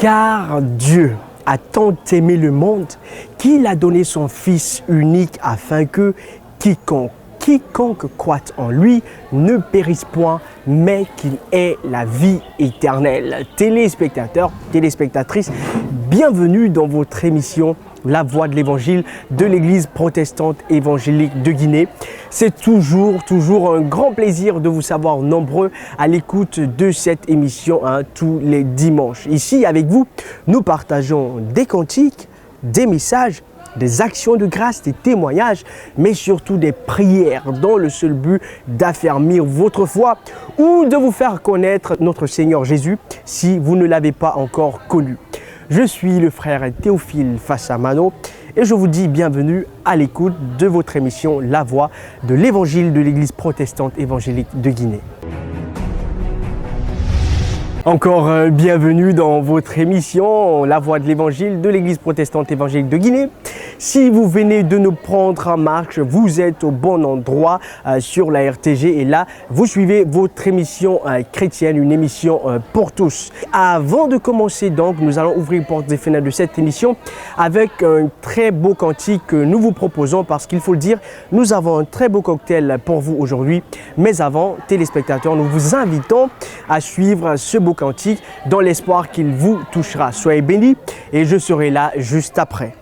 Car Dieu a tant aimé le monde qu'il a donné son Fils unique afin que quiconque croit en lui ne périsse point, mais qu'il ait la vie éternelle. Téléspectateurs, téléspectatrices, bienvenue dans votre émission La Voix de l'Évangile de l'Église protestante évangélique de Guinée. C'est toujours un grand plaisir de vous savoir nombreux à l'écoute de cette émission tous les dimanches. Ici, avec vous, nous partageons des cantiques, des messages, des actions de grâce, des témoignages, mais surtout des prières dans le seul but d'affermir votre foi ou de vous faire connaître notre Seigneur Jésus si vous ne l'avez pas encore connu. Je suis le frère Théophile Fassamano et je vous dis bienvenue à l'écoute de votre émission La Voix de l'Évangile de l'Église protestante évangélique de Guinée. Encore bienvenue dans votre émission La Voix de l'Évangile de l'Église protestante évangélique de Guinée. Si vous venez de nous prendre en marche, vous êtes au bon endroit sur la RTG et là, vous suivez votre émission chrétienne, une émission pour tous. Avant de commencer donc, nous allons ouvrir les portes des fenêtres de cette émission avec un très beau cantique que nous vous proposons parce qu'il faut le dire, nous avons un très beau cocktail pour vous aujourd'hui. Mais avant, téléspectateurs, nous vous invitons à suivre ce beau cantique dans l'espoir qu'il vous touchera. Soyez bénis et je serai là juste après.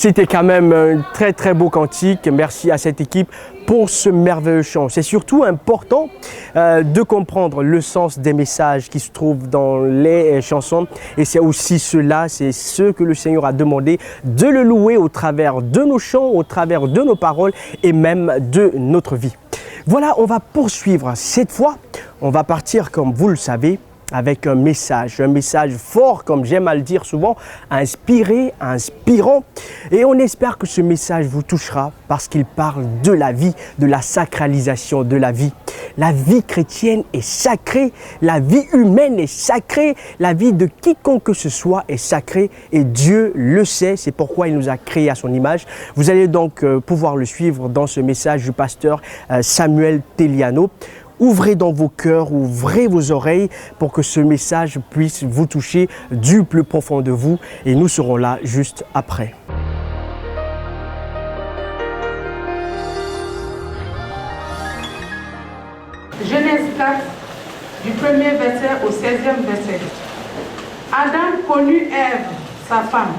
C'était quand même un très très beau cantique. Merci à cette équipe pour ce merveilleux chant. C'est surtout important de comprendre le sens des messages qui se trouvent dans les chansons. Et c'est aussi cela, c'est ce que le Seigneur a demandé de le louer au travers de nos chants, au travers de nos paroles et même de notre vie. Voilà, on va poursuivre. Cette fois, on va partir, comme vous le savez, avec un message fort, comme j'aime à le dire souvent, inspiré, inspirant. Et on espère que ce message vous touchera parce qu'il parle de la vie, de la sacralisation de la vie. La vie chrétienne est sacrée, la vie humaine est sacrée, la vie de quiconque que ce soit est sacrée et Dieu le sait, c'est pourquoi il nous a créés à son image. Vous allez donc pouvoir le suivre dans ce message du pasteur Samuel Telliano. Ouvrez dans vos cœurs, ouvrez vos oreilles pour que ce message puisse vous toucher du plus profond de vous et nous serons là juste après. Genèse 4, du 1er verset au 16e verset. Adam connut Ève, sa femme.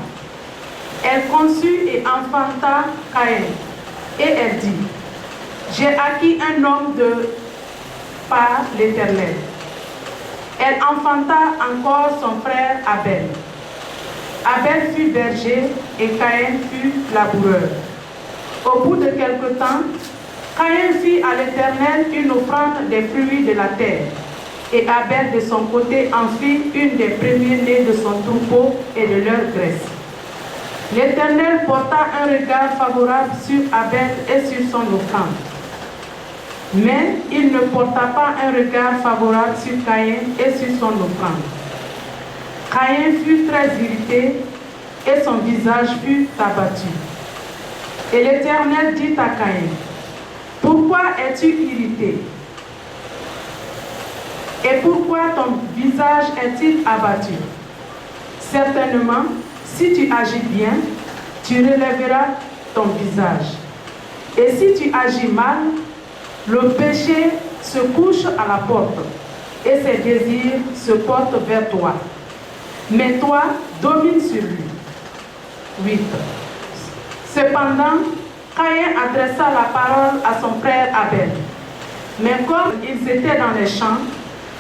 Elle conçut et enfanta Caïn. Et elle dit, j'ai acquis un homme par l'Éternel. Elle enfanta encore son frère Abel. Abel fut berger et Caïn fut laboureur. Au bout de quelque temps, Caïn fit à l'Éternel une offrande des fruits de la terre. Et Abel de son côté en fit une des premiers-nés de son troupeau et de leur graisse. L'Éternel porta un regard favorable sur Abel et sur son offrande. Mais il ne porta pas un regard favorable sur Caïn et sur son offrande. Caïn fut très irrité et son visage fut abattu. Et l'Éternel dit à Caïn, pourquoi es-tu irrité? Et pourquoi ton visage est-il abattu? Certainement, si tu agis bien, tu relèveras ton visage. Et si tu agis mal, le péché se couche à la porte et ses désirs se portent vers toi. Mais toi, domine sur lui. 8. Cependant, Caïn adressa la parole à son frère Abel. Mais comme ils étaient dans les champs,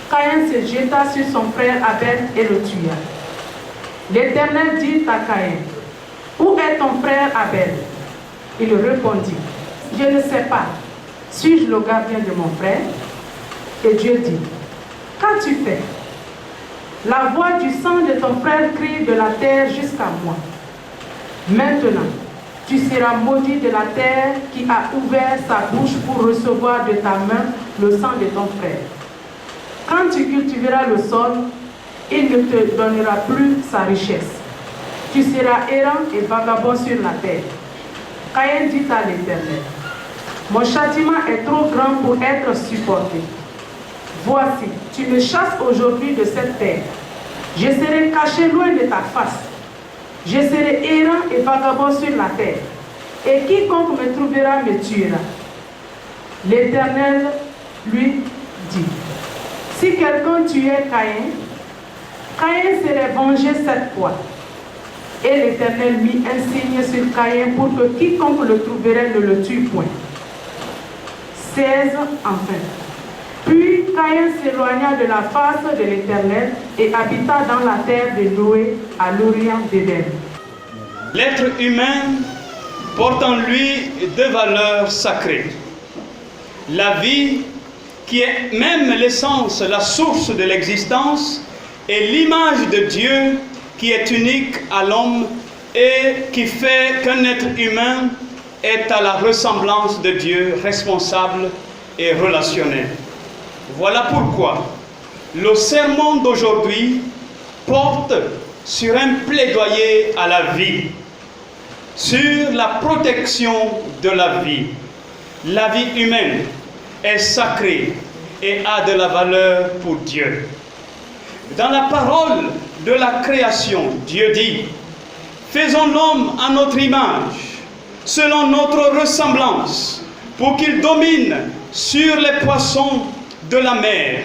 Caïn se jeta sur son frère Abel et le tua. L'Éternel dit à Caïn, où est ton frère Abel? Il répondit, je ne sais pas. Suis-je le gardien de mon frère? Et Dieu dit, qu'as-tu fait? La voix du sang de ton frère crie de la terre jusqu'à moi. Maintenant, tu seras maudit de la terre qui a ouvert sa bouche pour recevoir de ta main le sang de ton frère. Quand tu cultiveras le sol, il ne te donnera plus sa richesse. Tu seras errant et vagabond sur la terre. Caïn dit à l'Éternel, mon châtiment est trop grand pour être supporté. Voici, tu me chasses aujourd'hui de cette terre. Je serai caché loin de ta face. Je serai errant et vagabond sur la terre. Et quiconque me trouvera me tuera. L'Éternel lui dit, si quelqu'un tuait Caïn, Caïn serait vengé 7 fois. Et l'Éternel mit un signe sur Caïn pour que quiconque le trouverait ne le tue point. 16. Enfin. Puis Caïn s'éloigna de la face de l'Éternel et habita dans la terre de Noé à l'Orient d'Éden. L'être humain porte en lui deux valeurs sacrées. La vie, qui est même l'essence, la source de l'existence, et l'image de Dieu qui est unique à l'homme et qui fait qu'un être humain est à la ressemblance de Dieu, responsable et relationnel. Voilà pourquoi le sermon d'aujourd'hui porte sur un plaidoyer à la vie, sur la protection de la vie. La vie humaine est sacrée et a de la valeur pour Dieu. Dans la parole de la création, Dieu dit, faisons l'homme à notre image, selon notre ressemblance, pour qu'il domine sur les poissons de la mer,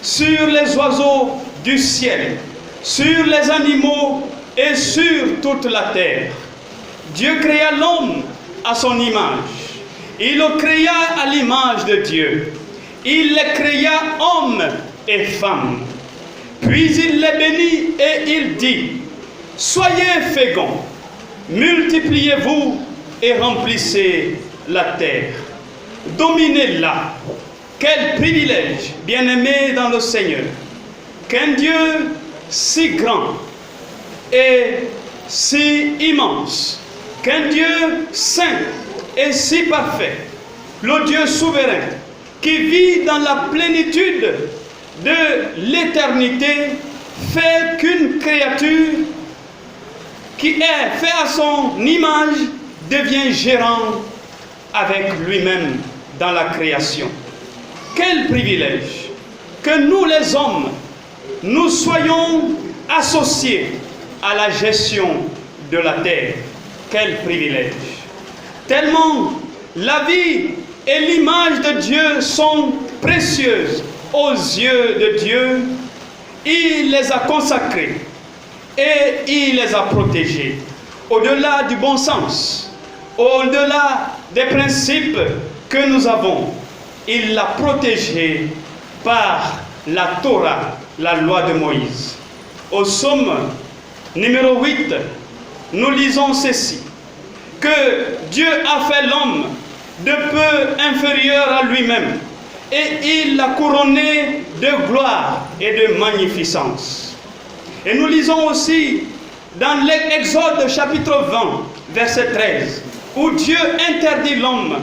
sur les oiseaux du ciel, sur les animaux et sur toute la terre. Dieu créa l'homme à son image. Il le créa à l'image de Dieu. Il les créa hommes et femmes. Puis il les bénit et il dit, « Soyez féconds, multipliez-vous et remplissez la terre. Dominez-la. » Quel privilège, bien-aimé dans le Seigneur, qu'un Dieu si grand et si immense, qu'un Dieu saint et si parfait, le Dieu souverain, qui vit dans la plénitude de l'éternité, fait qu'une créature qui est faite à son image devient gérant avec lui-même dans la création. Quel privilège que nous les hommes, nous soyons associés à la gestion de la terre. Quel privilège! Tellement la vie et l'image de Dieu sont précieuses aux yeux de Dieu, il les a consacrées et il les a protégées. Au-delà du bon sens, au-delà des principes que nous avons, il l'a protégée par la Torah, la loi de Moïse. Au psaume numéro 8, nous lisons ceci, que Dieu a fait l'homme de peu inférieur à lui-même et il l'a couronné de gloire et de magnificence. Et nous lisons aussi dans l'Exode chapitre 20, verset 13, où Dieu interdit l'homme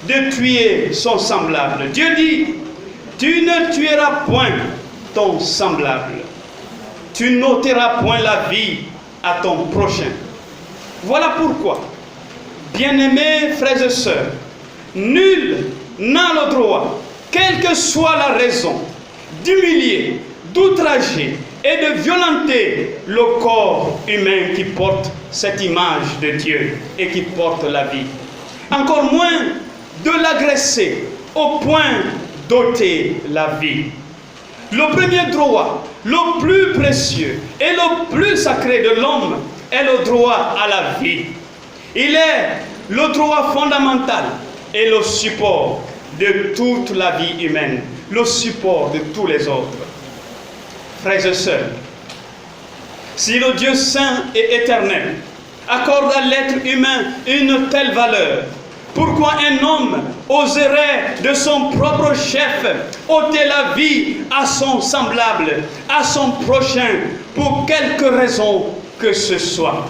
de tuer son semblable. Dieu dit, tu ne tueras point ton semblable. Tu n'ôteras point la vie à ton prochain. Voilà pourquoi, bien-aimés frères et sœurs, nul n'a le droit, quelle que soit la raison, d'humilier, d'outrager et de violenter le corps humain qui porte cette image de Dieu et qui porte la vie. Encore moins de l'agresser au point d'ôter la vie. Le premier droit, le plus précieux et le plus sacré de l'homme est le droit à la vie. Il est le droit fondamental et le support de toute la vie humaine, le support de tous les autres. Frères et sœurs, si le Dieu saint et éternel accorde à l'être humain une telle valeur, pourquoi un homme oserait de son propre chef ôter la vie à son semblable, à son prochain, pour quelque raison que ce soit?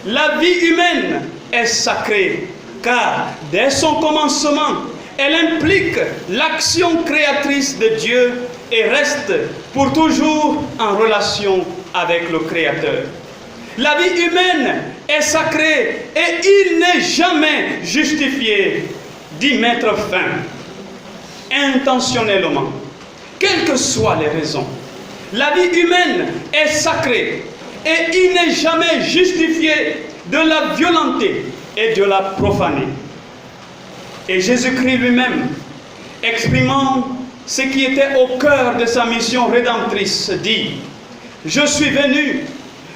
La vie humaine est sacrée, car dès son commencement, elle implique l'action créatrice de Dieu et reste pour toujours en relation avec le Créateur. La vie humaine est sacrée et il n'est jamais justifié d'y mettre fin intentionnellement, quelles que soient les raisons. La vie humaine est sacrée et il n'est jamais justifié de la violenter et de la profaner. Et Jésus-Christ lui-même, exprimant ce qui était au cœur de sa mission rédemptrice, dit « Je suis venu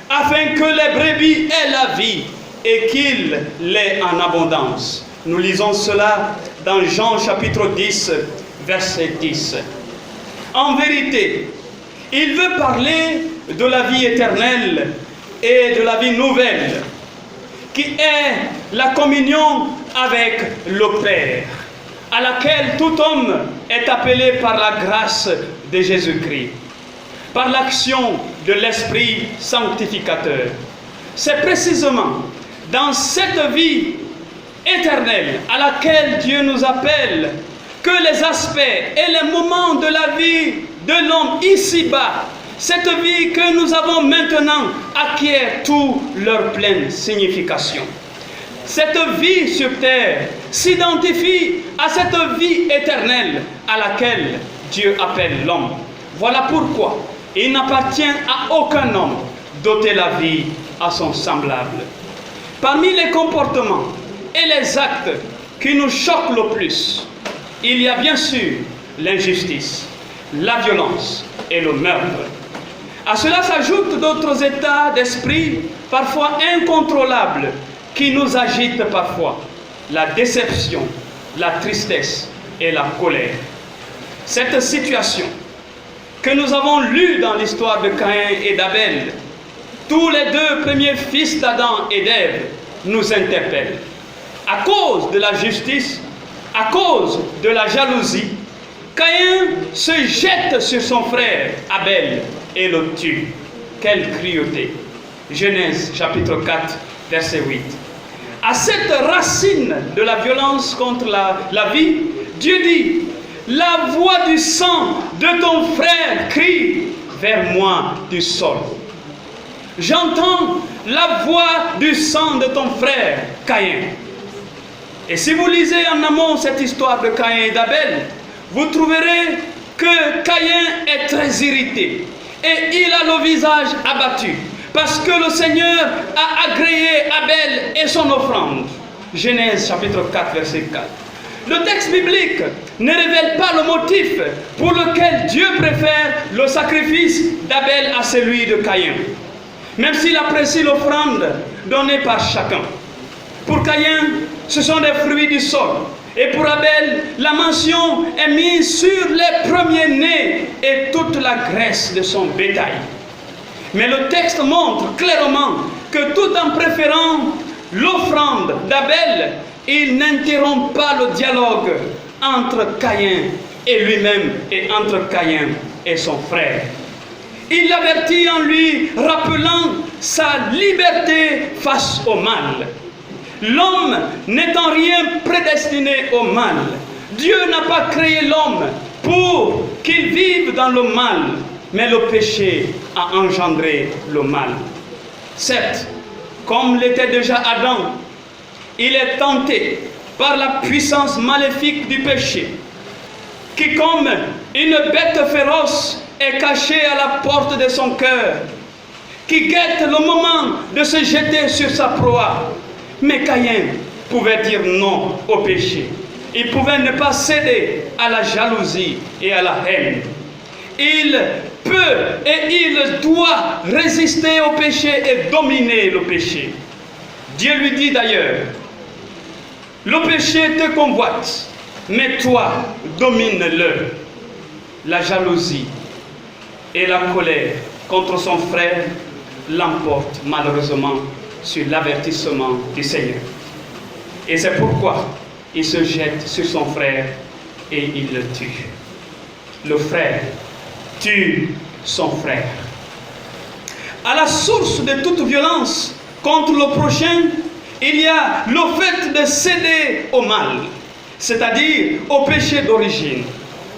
afin que les brebis aient la vie et qu'ils l'aient en abondance. » Nous lisons cela dans Jean chapitre 10, verset 10. En vérité, il veut parler de la vie éternelle et de la vie nouvelle, qui est la communion avec le Père, à laquelle tout homme est appelé par la grâce de Jésus-Christ, par l'action de l'Esprit sanctificateur. C'est précisément dans cette vie éternelle à laquelle Dieu nous appelle que les aspects et les moments de la vie de l'homme ici-bas, cette vie que nous avons maintenant, acquiert toute leur pleine signification. Cette vie sur terre s'identifie à cette vie éternelle à laquelle Dieu appelle l'homme. Voilà pourquoi il n'appartient à aucun homme d'ôter la vie à son semblable. Parmi les comportements et les actes qui nous choquent le plus, il y a bien sûr l'injustice, la violence et le meurtre. À cela s'ajoutent d'autres états d'esprit parfois incontrôlables qui nous agitent parfois, la déception, la tristesse et la colère. Cette situation que nous avons lue dans l'histoire de Caïn et d'Abel, tous les deux premiers fils d'Adam et d'Ève, nous interpelle. À cause de la justice, à cause de la jalousie, Caïn se jette sur son frère Abel et le tue. Quelle cruauté! Genèse chapitre 4, verset 8. À cette racine de la violence contre la vie, Dieu dit, la voix du sang de ton frère crie vers moi du sol. J'entends la voix du sang de ton frère Caïn. Et si vous lisez en amont cette histoire de Caïn et d'Abel, vous trouverez que Caïn est très irrité et il a le visage abattu parce que le Seigneur a agréé Abel et son offrande. Genèse chapitre 4, verset 4. Le texte biblique ne révèle pas le motif pour lequel Dieu préfère le sacrifice d'Abel à celui de Caïn, même s'il apprécie l'offrande donnée par chacun. Pour Caïn, ce sont des fruits du sol. Et pour Abel, la mention est mise sur les premiers-nés et toute la graisse de son bétail. Mais le texte montre clairement que tout en préférant l'offrande d'Abel, il n'interrompt pas le dialogue entre Caïn et lui-même et entre Caïn et son frère. Il l'avertit en lui rappelant sa liberté face au mal. L'homme n'est en rien prédestiné au mal. Dieu n'a pas créé l'homme pour qu'il vive dans le mal, mais le péché a engendré le mal. Certes, comme l'était déjà Adam, il est tenté par la puissance maléfique du péché, qui comme une bête féroce est cachée à la porte de son cœur, qui guette le moment de se jeter sur sa proie. Mais Caïn pouvait dire non au péché. Il pouvait ne pas céder à la jalousie et à la haine. Il peut et il doit résister au péché et dominer le péché. Dieu lui dit d'ailleurs, le péché te convoite, mais toi, domine-le. La jalousie et la colère contre son frère l'emportent malheureusement sur l'avertissement du Seigneur. Et c'est pourquoi il se jette sur son frère et il le tue. Le frère tue son frère. À la source de toute violence contre le prochain, il y a le fait de céder au mal, c'est-à-dire au péché d'origine.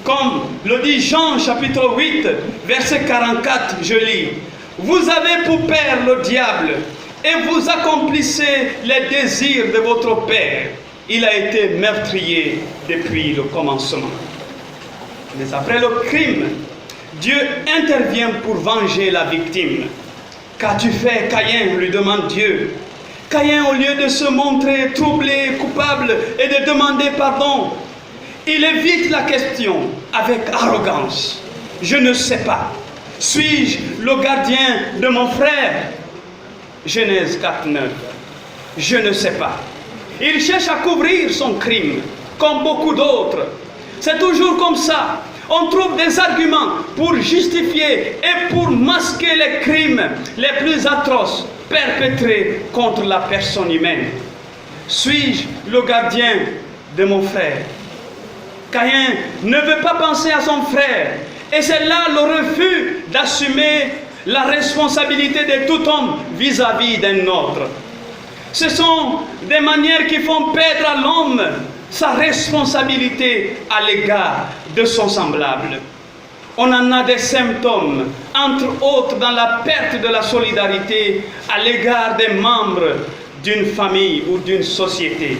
Comme le dit Jean chapitre 8, verset 44, je lis, « Vous avez pour père le diable, et vous accomplissez les désirs de votre père. Il a été meurtrier depuis le commencement. » Mais après le crime, Dieu intervient pour venger la victime. « Qu'as-tu fait, Caïn ?» lui demande Dieu. Caïn, au lieu de se montrer troublé, coupable et de demander pardon, il évite la question avec arrogance. « Je ne sais pas. Suis-je le gardien de mon frère ?» Genèse 4, 9. Je ne sais pas. Il cherche à couvrir son crime, comme beaucoup d'autres. C'est toujours comme ça. On trouve des arguments pour justifier et pour masquer les crimes les plus atroces perpétrés contre la personne humaine. Suis-je le gardien de mon frère? Caïn ne veut pas penser à son frère. Et c'est là le refus d'assumer la responsabilité de tout homme vis-à-vis d'un autre. Ce sont des manières qui font perdre à l'homme sa responsabilité à l'égard de son semblable. On en a des symptômes, entre autres dans la perte de la solidarité à l'égard des membres d'une famille ou d'une société,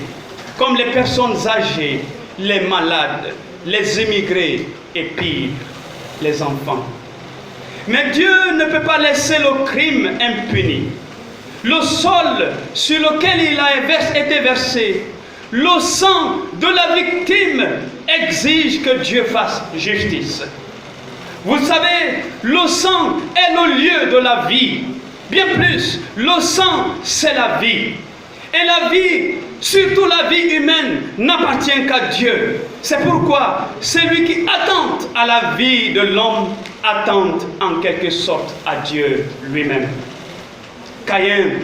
comme les personnes âgées, les malades, les immigrés et pire, les enfants. Mais Dieu ne peut pas laisser le crime impuni. Le sol sur lequel il a été versé, le sang de la victime exige que Dieu fasse justice. Vous savez, le sang est le lieu de la vie. Bien plus, le sang, c'est la vie. Et la vie, surtout la vie humaine, n'appartient qu'à Dieu. C'est pourquoi celui qui attend à la vie de l'homme attend en quelque sorte à Dieu lui-même. Caïn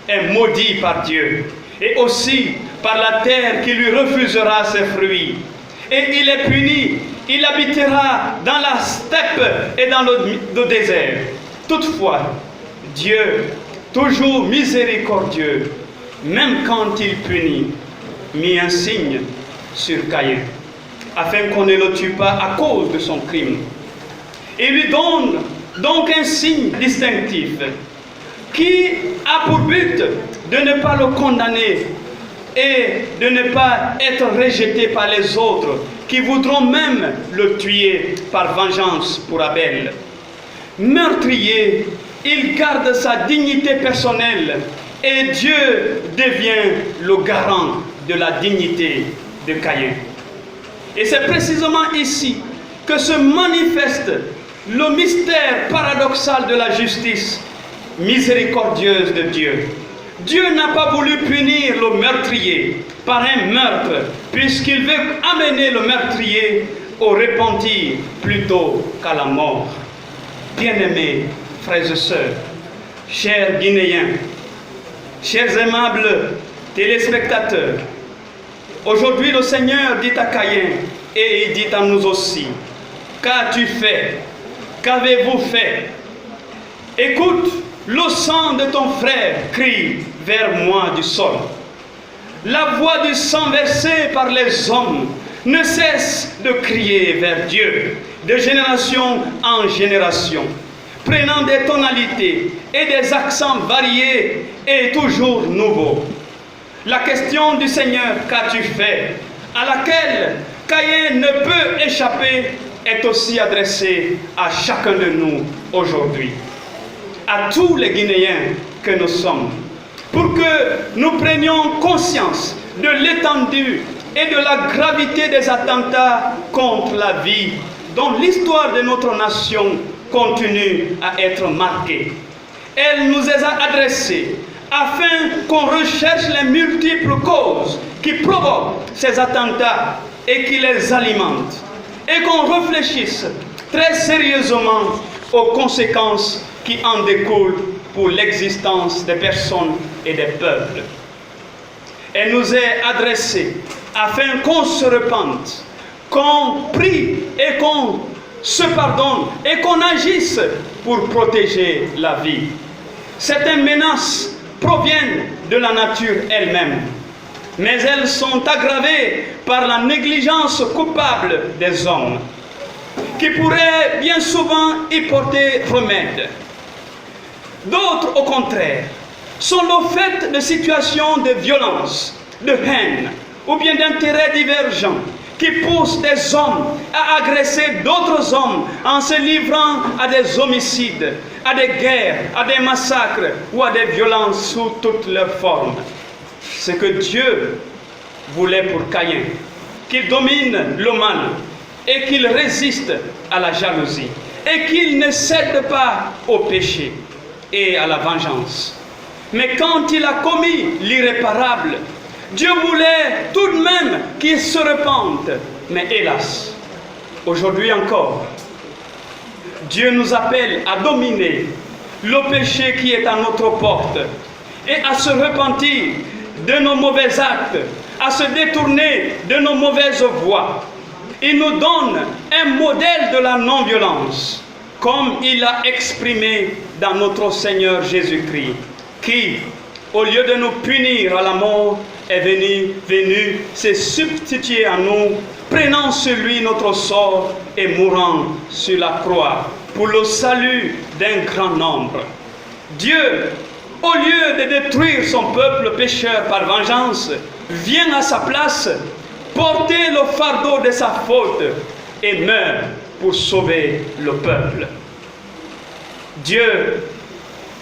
est maudit par Dieu et aussi par la terre qui lui refusera ses fruits. Et il est puni, il habitera dans la steppe et dans le désert. Toutefois, Dieu, toujours miséricordieux, même quand il punit, mit un signe sur Caïn, afin qu'on ne le tue pas à cause de son crime. Il lui donne donc un signe distinctif qui a pour but de ne pas le condamner et de ne pas être rejeté par les autres qui voudront même le tuer par vengeance pour Abel. Meurtrier, il garde sa dignité personnelle et Dieu devient le garant de la dignité de Caïn. Et c'est précisément ici que se manifeste le mystère paradoxal de la justice miséricordieuse de Dieu. Dieu n'a pas voulu punir le meurtrier par un meurtre, puisqu'il veut amener le meurtrier au repentir plutôt qu'à la mort. Bien-aimés frères et sœurs, chers Guinéens, chers aimables téléspectateurs, aujourd'hui le Seigneur dit à Caïn et il dit à nous aussi: qu'as-tu fait? Qu'avez-vous fait? Écoute, le sang de ton frère crie vers moi du sol. La voix du sang versé par les hommes ne cesse de crier vers Dieu, de génération en génération, prenant des tonalités et des accents variés et toujours nouveaux. La question du Seigneur, qu'as-tu fait, à laquelle Caïn ne peut échapper, est aussi adressée à chacun de nous aujourd'hui, à tous les Guinéens que nous sommes, pour que nous prenions conscience de l'étendue et de la gravité des attentats contre la vie dont l'histoire de notre nation continue à être marquée. Elle nous les a adressés afin qu'on recherche les multiples causes qui provoquent ces attentats et qui les alimentent, et qu'on réfléchisse très sérieusement aux conséquences qui en découlent pour l'existence des personnes et des peuples. Elle nous est adressée afin qu'on se repente, qu'on prie et qu'on se pardonne et qu'on agisse pour protéger la vie. Certaines menaces proviennent de la nature elle-même, mais elles sont aggravées par la négligence coupable des hommes, qui pourraient bien souvent y porter remède. D'autres, au contraire, sont le fait de situations de violence, de haine ou bien d'intérêts divergents qui poussent des hommes à agresser d'autres hommes en se livrant à des homicides, à des guerres, à des massacres ou à des violences sous toutes leurs formes. Ce que Dieu voulait pour Caïn, qu'il domine le mal et qu'il résiste à la jalousie et qu'il ne cède pas au péché et à la vengeance. Mais quand il a commis l'irréparable, Dieu voulait tout de même qu'il se repente. Mais hélas, aujourd'hui encore, Dieu nous appelle à dominer le péché qui est à notre porte et à se repentir de nos mauvais actes, à se détourner de nos mauvaises voies. Il nous donne un modèle de la non-violence, comme il l'a exprimé dans notre Seigneur Jésus-Christ, qui, au lieu de nous punir à la mort, est venu se substituer à nous, prenant sur lui notre sort et mourant sur la croix pour le salut d'un grand nombre. Dieu, au lieu de détruire son peuple pécheur par vengeance, vient à sa place porter le fardeau de sa faute et meurt pour sauver le peuple. Dieu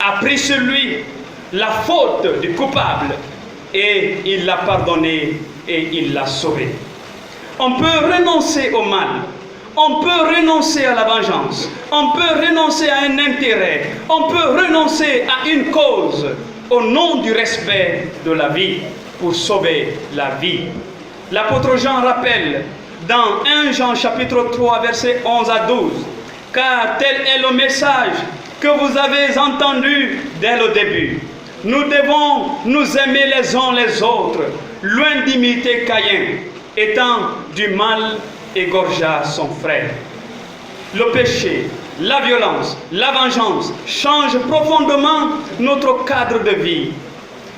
a pris sur lui la faute du coupable et il l'a pardonné et il l'a sauvé. On peut renoncer au mal, on peut renoncer à la vengeance, on peut renoncer à un intérêt, on peut renoncer à une cause au nom du respect de la vie, pour sauver la vie. L'apôtre Jean rappelle dans 1 Jean chapitre 3 versets 11 à 12, « Car tel est le message que vous avez entendu dès le début. Nous devons nous aimer les uns les autres, loin d'imiter Caïn, étant du mal égorgea son frère. » Le péché, la violence, la vengeance changent profondément notre cadre de vie.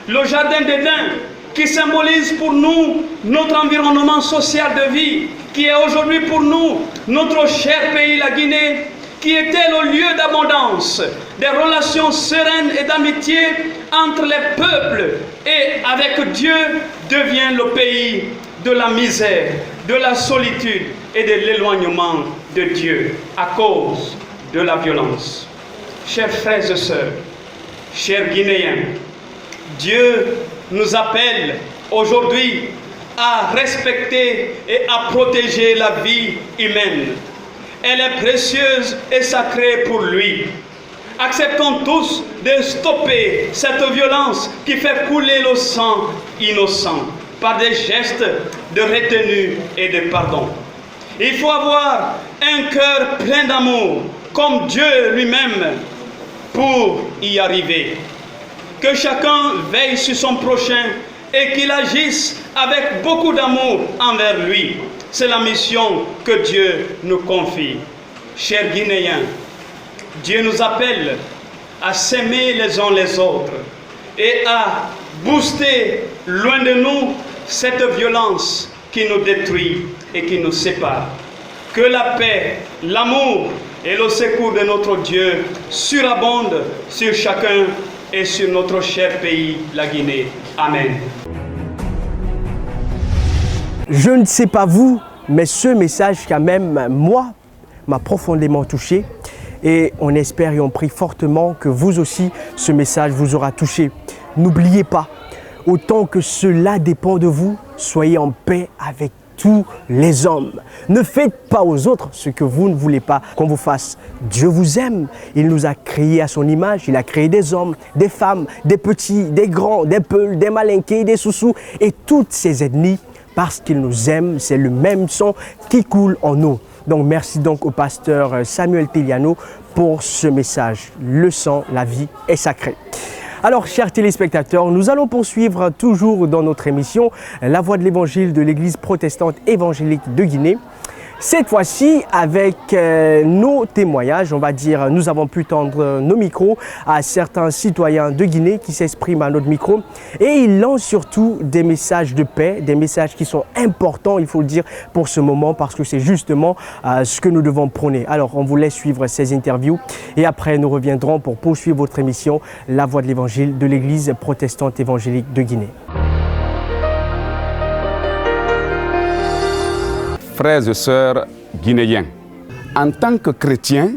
Le jardin d'Éden, qui symbolise pour nous notre environnement social de vie, qui est aujourd'hui pour nous notre cher pays, la Guinée, qui était le lieu d'abondance, des relations sereines et d'amitié entre les peuples et avec Dieu, devient le pays de la misère, de la solitude et de l'éloignement de Dieu à cause de la violence. Chers frères et sœurs, chers Guinéens, Dieu nous appelle aujourd'hui à respecter et à protéger la vie humaine. Elle est précieuse et sacrée pour lui. Acceptons tous de stopper cette violence qui fait couler le sang innocent par des gestes de retenue et de pardon. Il faut avoir un cœur plein d'amour, comme Dieu lui-même, pour y arriver. Que chacun veille sur son prochain et qu'il agisse avec beaucoup d'amour envers lui. C'est la mission que Dieu nous confie. Chers Guinéens, Dieu nous appelle à s'aimer les uns les autres et à booster loin de nous cette violence qui nous détruit et qui nous sépare. Que la paix, l'amour et le secours de notre Dieu surabondent sur chacun et sur notre cher pays, la Guinée. Amen. Je ne sais pas vous, mais ce message quand même, moi, m'a profondément touché. Et on espère et on prie fortement que vous aussi, ce message vous aura touché. N'oubliez pas, autant que cela dépend de vous, soyez en paix avec tous les hommes. Ne faites pas aux autres ce que vous ne voulez pas qu'on vous fasse. Dieu vous aime. Il nous a créés à son image. Il a créé des hommes, des femmes, des petits, des grands, des peuls, des malinqués, des soussous et toutes ces ethnies. Parce qu'il nous aime, c'est le même sang qui coule en nous. Donc merci donc au pasteur Samuel Teliano pour ce message. Le sang, la vie est sacrée. Alors, chers téléspectateurs, nous allons poursuivre toujours dans notre émission La Voix de l'Évangile de l'Église protestante évangélique de Guinée. Cette fois-ci, avec nos témoignages, on va dire, nous avons pu tendre nos micros à certains citoyens de Guinée qui s'expriment à notre micro et ils lancent surtout des messages de paix, des messages qui sont importants, il faut le dire, pour ce moment parce que c'est justement ce que nous devons prôner. Alors, on vous laisse suivre ces interviews et après, nous reviendrons pour poursuivre votre émission La Voix de l'Évangile de l'Église protestante évangélique de Guinée. Frères et sœurs guinéens, en tant que chrétiens,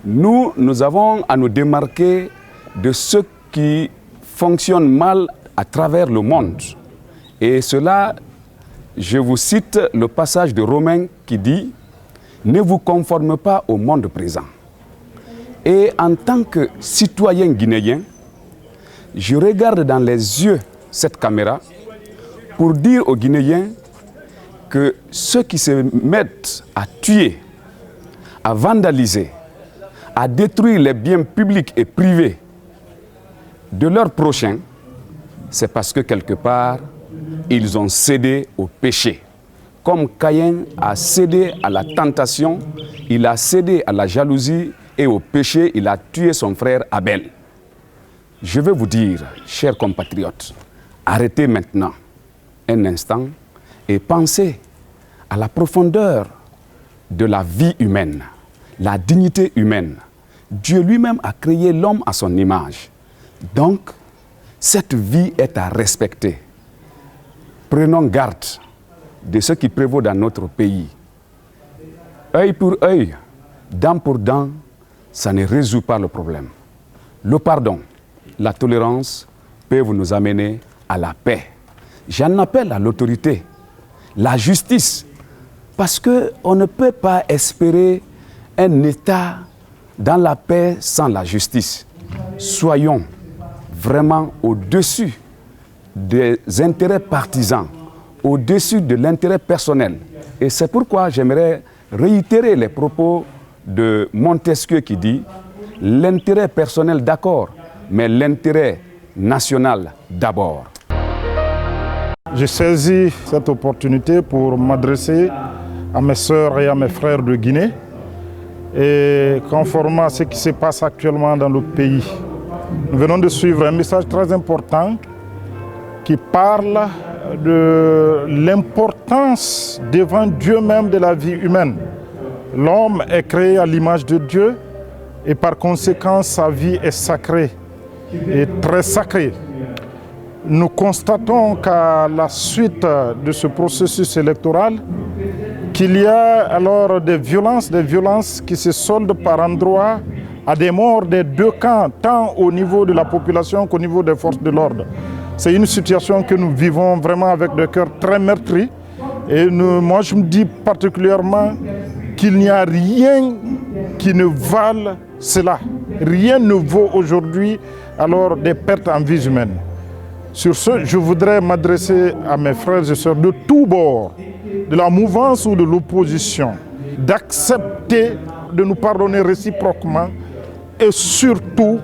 nous avons à nous démarquer de ce qui fonctionne mal à travers le monde. Et cela, je vous cite le passage de Romains qui dit « Ne vous conformez pas au monde présent ». Et en tant que citoyen guinéen, je regarde dans les yeux cette caméra pour dire aux Guinéens que ceux qui se mettent à tuer, à vandaliser, à détruire les biens publics et privés de leurs prochains, c'est parce que quelque part, ils ont cédé au péché. Comme Caïn a cédé à la tentation, il a cédé à la jalousie et au péché, il a tué son frère Abel. Je veux vous dire, chers compatriotes, arrêtez maintenant un instant et pensez à la profondeur de la vie humaine, la dignité humaine. Dieu lui-même a créé l'homme à son image. Donc, cette vie est à respecter. Prenons garde de ce qui prévaut dans notre pays. Œil pour œil, dent pour dent, ça ne résout pas le problème. Le pardon, la tolérance peuvent nous amener à la paix. J'en appelle à l'autorité, la justice, parce qu'on ne peut pas espérer un État dans la paix sans la justice. Soyons vraiment au-dessus des intérêts partisans, au-dessus de l'intérêt personnel. Et c'est pourquoi j'aimerais réitérer les propos de Montesquieu qui dit « L'intérêt personnel d'accord, mais l'intérêt national d'abord ». J'ai saisi cette opportunité pour m'adresser à mes sœurs et à mes frères de Guinée et conformément à ce qui se passe actuellement dans le pays. Nous venons de suivre un message très important qui parle de l'importance devant Dieu même de la vie humaine. L'homme est créé à l'image de Dieu et par conséquent sa vie est sacrée et très sacrée. Nous constatons qu'à la suite de ce processus électoral, qu'il y a alors des violences qui se soldent par endroits à des morts des deux camps, tant au niveau de la population qu'au niveau des forces de l'ordre. C'est une situation que nous vivons vraiment avec le cœur très meurtri. Et moi, je me dis particulièrement qu'il n'y a rien qui ne vale cela. Rien ne vaut aujourd'hui alors des pertes en vies humaines. Sur ce, je voudrais m'adresser à mes frères et sœurs de tous bords, de la mouvance ou de l'opposition, d'accepter de nous pardonner réciproquement et surtout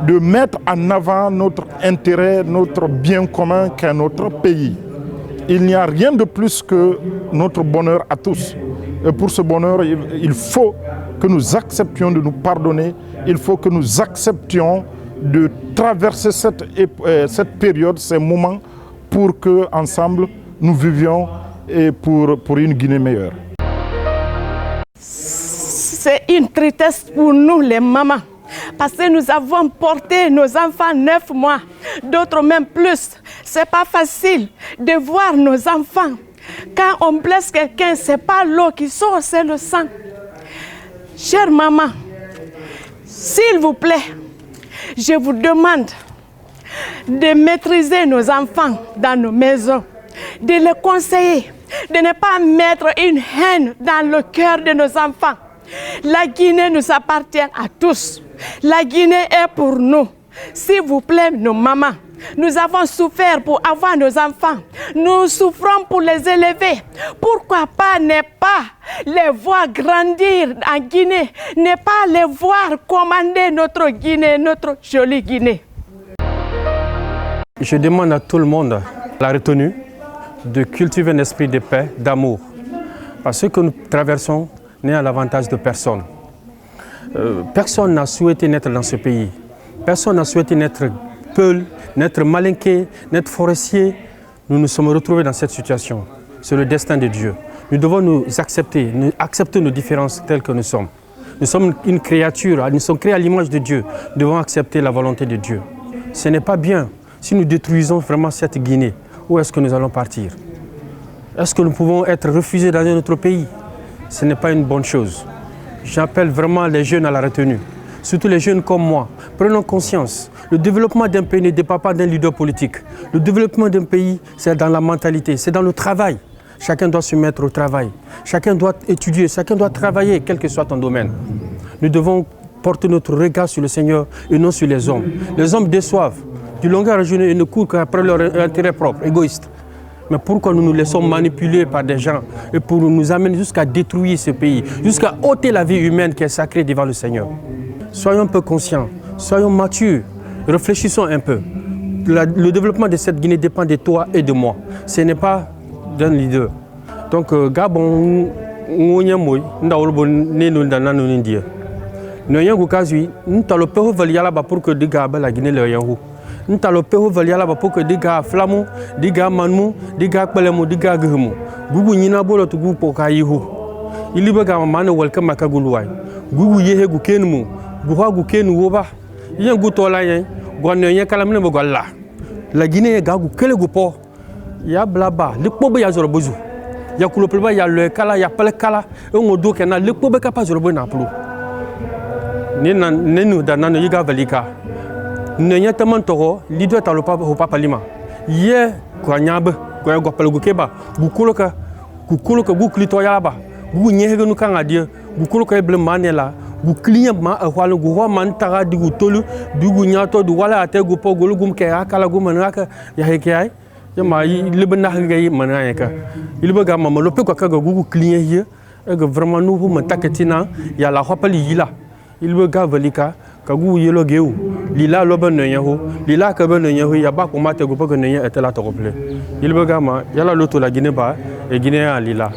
de mettre en avant notre intérêt, notre bien commun qu'est notre pays. Il n'y a rien de plus que notre bonheur à tous. Et pour ce bonheur, il faut que nous acceptions de nous pardonner, il faut que nous acceptions de traverser cette période, ces moments, pour que ensemble nous vivions et pour une Guinée meilleure. C'est une tristesse pour nous les mamans, parce que nous avons porté nos enfants 9 mois, d'autres même plus. C'est pas facile de voir nos enfants. Quand on blesse quelqu'un, c'est pas l'eau qui sort, c'est le sang. Chère maman, s'il vous plaît, je vous demande de maîtriser nos enfants dans nos maisons, de les conseiller, de ne pas mettre une haine dans le cœur de nos enfants. La Guinée nous appartient à tous. La Guinée est pour nous. S'il vous plaît, nos mamans, nous avons souffert pour avoir nos enfants. Nous souffrons pour les élever. Pourquoi pas ne pas les voir grandir en Guinée, ne pas les voir commander notre Guinée, notre jolie Guinée. Je demande à tout le monde la retenue de cultiver un esprit de paix, d'amour. Parce que ce que nous traversons n'est à l'avantage de personne. Personne n'a souhaité naître dans ce pays. Personne n'a souhaité naître peul, naître malinqué, naître forestier. Nous nous sommes retrouvés dans cette situation. C'est le destin de Dieu. Nous devons nous accepter nos différences telles que nous sommes. Nous sommes une créature, nous sommes créés à l'image de Dieu. Nous devons accepter la volonté de Dieu. Ce n'est pas bien si nous détruisons vraiment cette Guinée. Où est-ce que nous allons partir? Est-ce que nous pouvons être refusés dans un autre pays? Ce n'est pas une bonne chose. J'appelle vraiment les jeunes à la retenue. Surtout les jeunes comme moi. Prenons conscience. Le développement d'un pays ne dépend pas d'un leader politique. Le développement d'un pays, c'est dans la mentalité, c'est dans le travail. Chacun doit se mettre au travail. Chacun doit étudier, chacun doit travailler, quel que soit ton domaine. Nous devons porter notre regard sur le Seigneur et non sur les hommes. Les hommes déçoivent. Du longueur à journée, ils ne courent qu'après leur intérêt propre, égoïste. Mais pourquoi nous nous laissons manipuler par des gens et pour nous amener jusqu'à détruire ce pays, jusqu'à ôter la vie humaine qui est sacrée devant le Seigneur? Soyons un peu conscients, soyons matures, réfléchissons un peu. Le développement de cette Guinée dépend de toi et de moi. Ce n'est pas d'un leader. Donc, Gabon, nous avons pour que la Guinée nous avons pour que diga flamu, diga manmu, diga pelemu, diga gehmu. Gugu nyina bolo to gu poka yihu. Ilibe ga mane welcome makaguluwai. Gugu yehe gu kenmu, guha gu kenu woba. Yen gu tola yen, gonne yen kalamne bo golla. La Guinée ga gu kele gu po. Ya blaba, likpo be ya zoro bozu. Ya kulopleba ya le kala ya pele kala, e ngodo kena likpo be kapa zoro bo na plu. Nenu da nanu yiga valika. Ne y a tellement de temps, l'idée est au papa Lima. Hier, quand il y a un peu de Gukeba, Gukoloka, Guklitoyaba, Gugnehenukan à Dieu, Gukoloka Eblemanela, gu client ma wala gu ho man taga digu tolu digu nyato du wala ate gu po gulu gum ke akala gu manaka ya heke ay ya ma libe na gay manaka ilbe ga ma lope ko kaga gu client hier et que vraiment nous pour taketina ya la hopali yila ilbe ga valika kagu yelo geu lila loba no yahu lila ka ben yahu ya ba ko mate gu ko no ya etela to kople ilbe ga ma yala loto la Guinée ba e Guinée a lila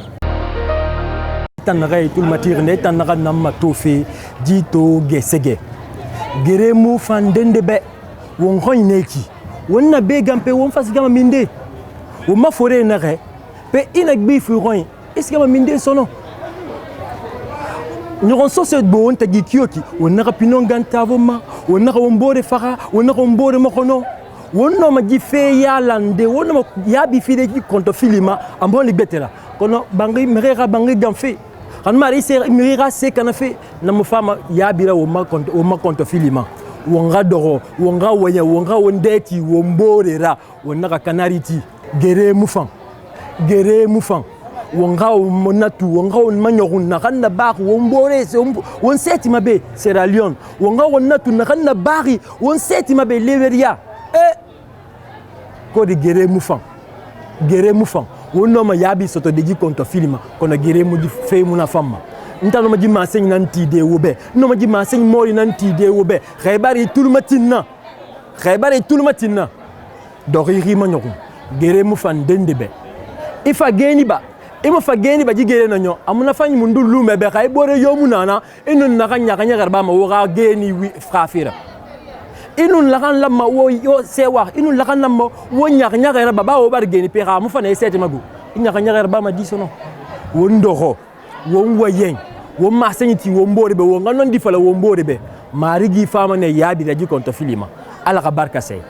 tanagay tul matirne tanaga namma tofi jito gesege geremu fandende be won hoyneki wonna be gampe won fasigama minde wo ma fore nare pe inak bi fu roin iskama minde sono nyoron so se bo on tagi kioki wonna pinon gantavoma wonna wombore fara wonna wombore mokono wonna ma gi fe ya lande wonna ya bi fi de konto filima ambon libetela kono bangi merera bangi gamfe kan mari se merera se kana fe na mfama ya bira wo ma konto filima wonga doro wonga wanya wonga wondeti womborera wonna kanariti gere mufan wonga monatu wonga manyorun na kanna bak wombore se won seti mabe Sierra Leone wonga wonnatu na kanna bari won seti mabe Liberia ko de gere mufan wonno ma yabi soto deji konto filima kono gere mu di fe mu na fama ntano ma di maseng nanti de wobe no ma di maseng mori nanti de wobe khaybari tulmatina dori rima nyoko gere mu fan dendebe ifa geni ba ji gere na nyo amuna fanyi mundu lume be khay bore yomu nana inun na kanya garba ma woga geni wi frafira inun lakan lamma wo yo sewa inun lakan lamma wo nya gara baba wo bar geni pe ga mu fana sete magu nya gara ba ma disono wo ndoho wo wayen wo maseniti wo mbore be wo nganon di fala wo mbore be marigi fama ne yabi da jikonto filima ala ka barka sey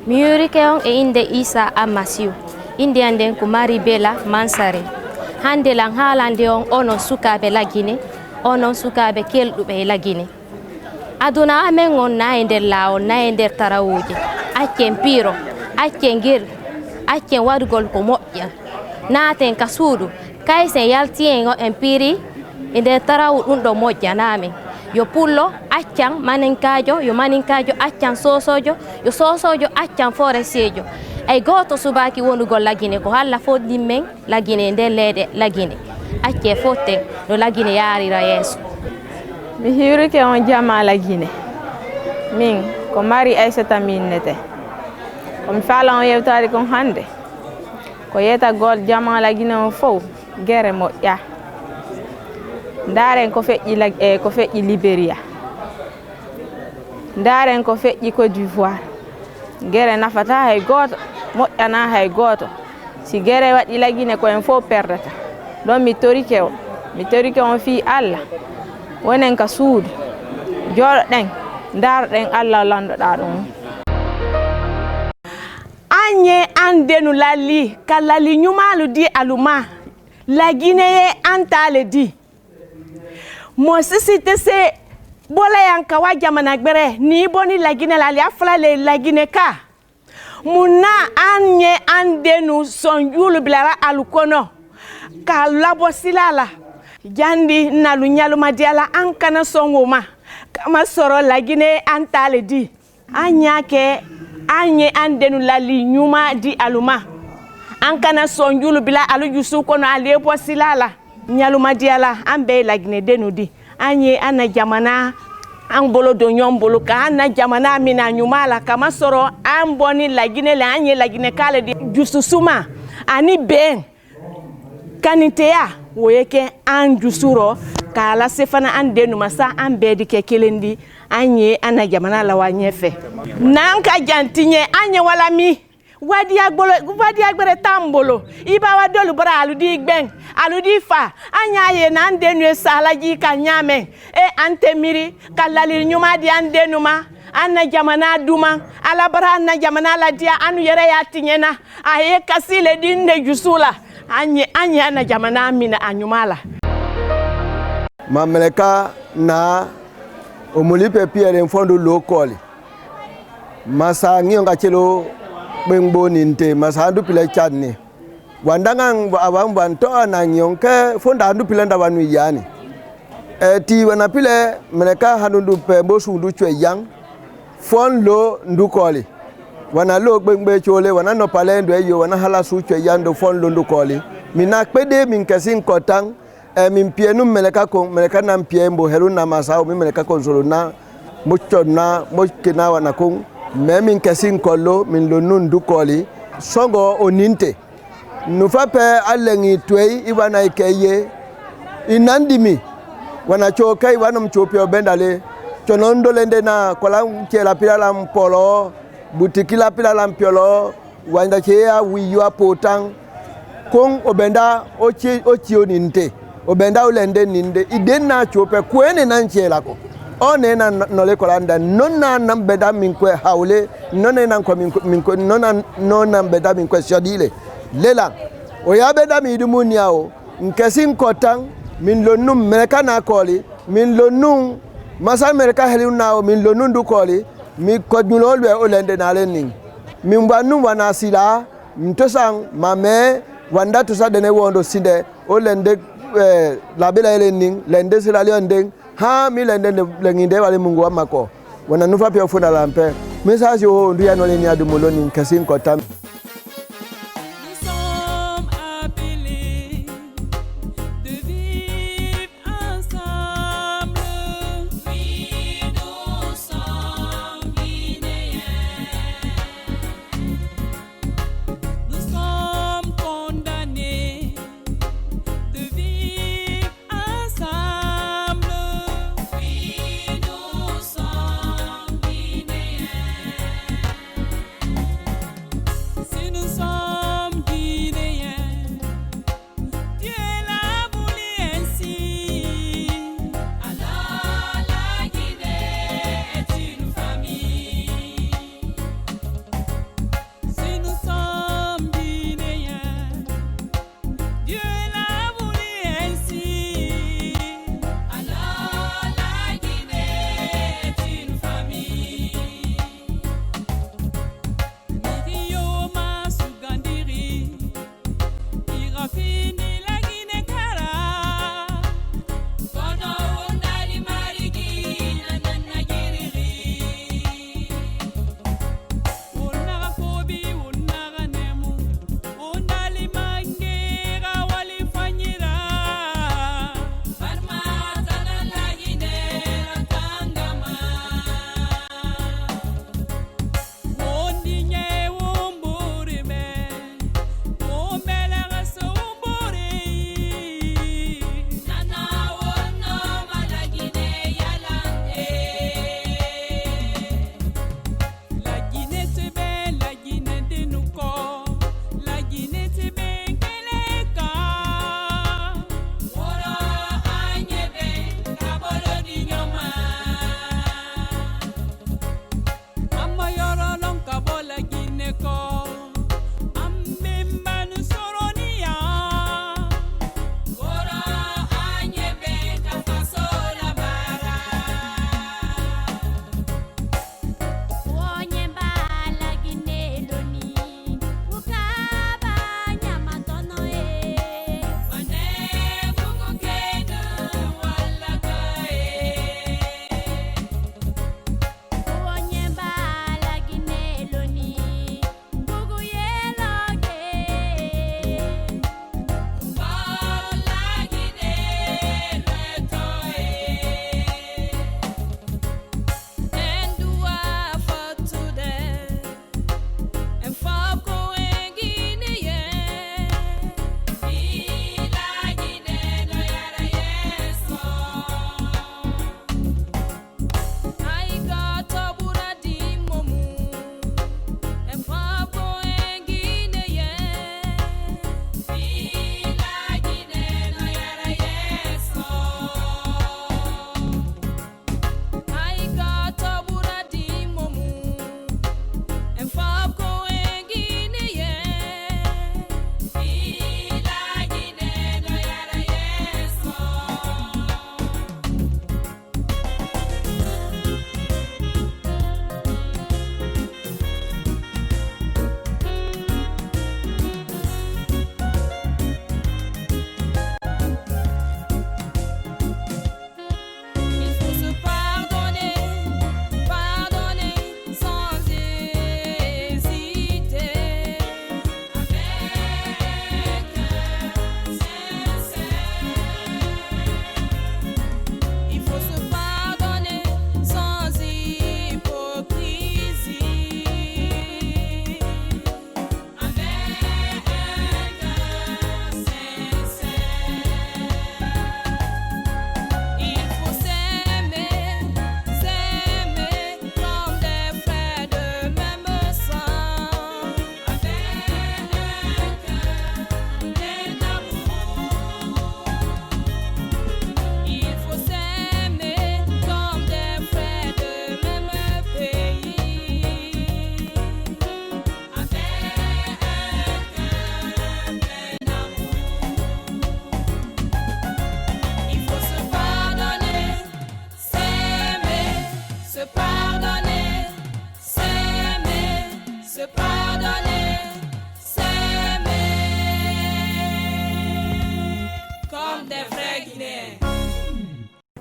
miuri keon e inde Isa Amasiu inde anden ko mari bela mansare hande lan halande on ono sukabe la Guinée ono sukabe keldube la Guinée aduna amen on na ender lawo na ender tarawuje accen piro accen gel accen wadugol ko moƴƴa naten ka suudu kaysen yaltien o empiri inde tarawu dum do moƴƴa namen yo pullo accan maninkajo yo maninkajo accan sosojo yo sosojo accan forestier ay goto subaki wonugol la Guinée ko halla foddim men la Guinée nde leede la Guinée acce fotten no la Guinée yarira yeso mi hiwrike on jama la Guinée min ko mari Aissata minnete komi faala on yewtade kon hande ko yeta gol jama la Guinée on fof gere moƴƴa ndaren ko feƴƴi Liberia ndaren ko feƴƴi Côte d'Ivoire gere nafata hay goto moƴƴana hay goto si gere waɗi la Guinée ko en fof perdata ɗon mi torike on fi Allah wonen ka suudu joɗoɗen darɗen Allah landoɗa ɗum anye andenu lali kalali nyumalu di aluma la Guinée antale di mo sisite se bola yanka wa jamana gbere ni boni la Guinée la afla le la Guinée ka muna anye andenu sonjulu bilara alukono ka labo silala jandi nalu nyalu madiala ankana songoma kama soro la Guinée antale di anyake anye andenu lali nyuma di aluma ankana sonjulu bila alu yusu kono alepo silala nyalu madiala ambe la Guinée denu di anye ana jamana an bolo do nyombolo ka ana jamana mina nyumala kama soro an boni la Guinée le anye la Guinée kale di jususuma ani ben kanitea woyeke an jusuro kala sefana an denu masa an bedi ke kelendi anye ana jamana la wanyefe nanka jantinye anye wala mi wadi agbere tambolo iba wadolu bara aludi gben aludi fa anya ye na ndenu salaji kanyame antemiri kalali nyuma di andenuma anna jamana duma ala bara anna jamana la dia anu yere ya tinyena aye kasile dinde jusula anye anna jamana mina anyumala mameleka na omulipe Pierre mfondo lokoli masa ngionga chelo bengbo ninte masandu pile chadni wandanga abambanto na ngionke fonda andu pile ndabanu yani ti wanapile meleka hanundu pe mbosu ndu chwe yang fon lo ndu koli wana lo gbengbe chole wana no pale ndo eyo wana hala su chwe yang do fon lo ndu koli mina kpede min kesin kotang min pienu meleka na mpie mbo helu na masao mi meleka konsolo na mucho na mokina wana kung me min kesin kollo min lo ndu koli songo oninte nufa pe alengi twei iwana ikeye inandimi wana chokai wana mchopio bendale chonondo lende na kola mchela pila la mpolo butikila pila la mpiolo wanda chea wiyua potang kong obenda ochi oninte obenda ulende ninde idena chope kwene na nchela ko one na nole kolanda nonna nambeda minkwe haule nonna nankwa minkwe nonna beda minkwe shadile lela oyabeda midumunyao nkesin kotang min lonum mereka na koli min lonum masa mereka helu nao min lonum du koli mi kodulolwe olende na lening min wanu wana sila mtosang mame wanda tusa dene wondo sinde olende labila lening lende sila leondeng ha mi lende lenginde wale mungu amako wana nufa pia funa lampe message ho ndu ya no leni adumuloni nkesin kotam.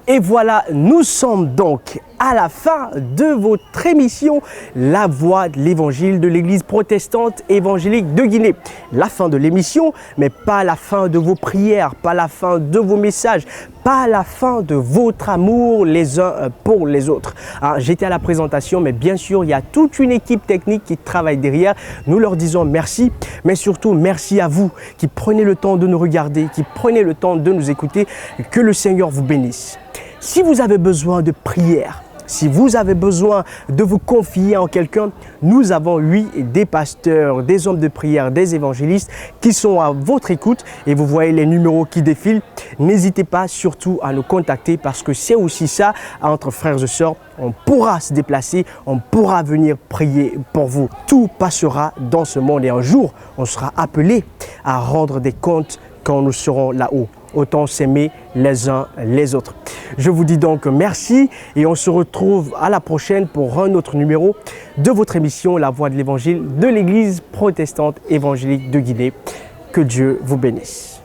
Et voilà, nous sommes donc à la fin de votre émission La Voix de l'Évangile de l'Église protestante évangélique de Guinée. La fin de l'émission, mais pas la fin de vos prières, pas la fin de vos messages, pas la fin de votre amour les uns pour les autres. J'étais à la présentation, mais bien sûr, il y a toute une équipe technique qui travaille derrière. Nous leur disons merci, mais surtout merci à vous qui prenez le temps de nous regarder, qui prenez le temps de nous écouter. Que le Seigneur vous bénisse. Si vous avez besoin de prière, si vous avez besoin de vous confier en quelqu'un, nous avons, oui, des pasteurs, des hommes de prière, des évangélistes qui sont à votre écoute et vous voyez les numéros qui défilent. N'hésitez pas surtout à nous contacter parce que c'est aussi ça, entre frères et sœurs, on pourra se déplacer, on pourra venir prier pour vous. Tout passera dans ce monde et un jour, on sera appelé à rendre des comptes quand nous serons là-haut. Autant s'aimer les uns les autres. Je vous dis donc merci et on se retrouve à la prochaine pour un autre numéro de votre émission La Voix de l'Évangile de l'Église protestante évangélique de Guinée. Que Dieu vous bénisse.